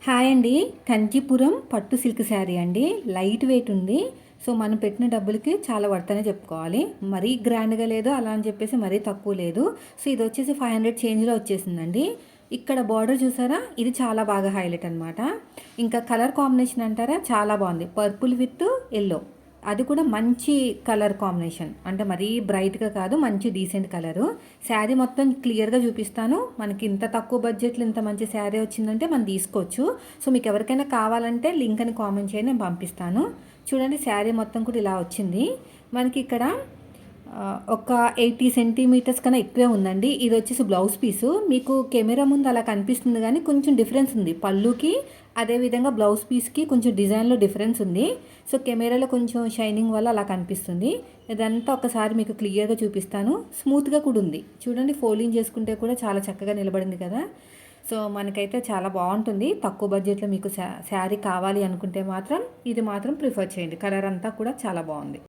Hi అండి. కంచీపురం పట్టు silk sari అండి. లైట్ వెయిట్ ఉంది. సో మనం పెట్టిన డబ్బులకి చాలా వర్త్ అనే చెప్పుకోవాలి. మరీ గ్రాండ్గా లేదు, అలా అని చెప్పేసి మరీ తక్కువ లేదు. సో ఇది వచ్చేసి 500 చేంజ్లో వచ్చేసిందండి. ఇక్కడ బార్డర్ చూసారా, ఇది చాలా బాగా హైలైట్ అనమాట. ఇంకా కలర్ కాంబినేషన్ అంటారా, చాలా బాగుంది. పర్పుల్ విత్ ఎల్లో, అది కూడా మంచి కలర్ కాంబినేషన్, అంటే మరీ బ్రైట్గా కాదు, మంచి డీసెంట్ కలరు. శారీ మొత్తం క్లియర్గా చూపిస్తాను. మనకి ఇంత తక్కువ బడ్జెట్లో ఇంత మంచి శారీ వచ్చిందంటే మనం తీసుకోవచ్చు. సో మీకు ఎవరికైనా కావాలంటే లింక్ అని కామెంట్ చేయండి, నేను పంపిస్తాను. చూడండి, శారీ మొత్తం కూడా ఇలా వచ్చింది. మనకి ఇక్కడ ఒక 80 సెంటీమీటర్స్ కన్నా ఎక్కువే ఉందండి. ఇది వచ్చేసి బ్లౌజ్ పీసు. మీకు కెమెరా ముందు అలా కనిపిస్తుంది కానీ కొంచెం డిఫరెన్స్ ఉంది పళ్ళుకి, అదేవిధంగా బ్లౌజ్ పీస్కి కొంచెం డిజైన్లో డిఫరెన్స్ ఉంది. సో కెమెరాలో కొంచెం షైనింగ్ వల్ల అలా కనిపిస్తుంది. ఇదంతా ఒకసారి మీకు క్లియర్గా చూపిస్తాను. స్మూత్గా కూడా ఉంది. చూడండి, ఫోల్డింగ్ చేసుకుంటే కూడా చాలా చక్కగా నిలబడింది కదా. సో మనకైతే చాలా బాగుంటుంది. తక్కువ బడ్జెట్లో మీకు శారీ కావాలి అనుకుంటే మాత్రం ఇది మాత్రం ప్రిఫర్ చేయండి. కలర్ అంతా కూడా చాలా బాగుంది.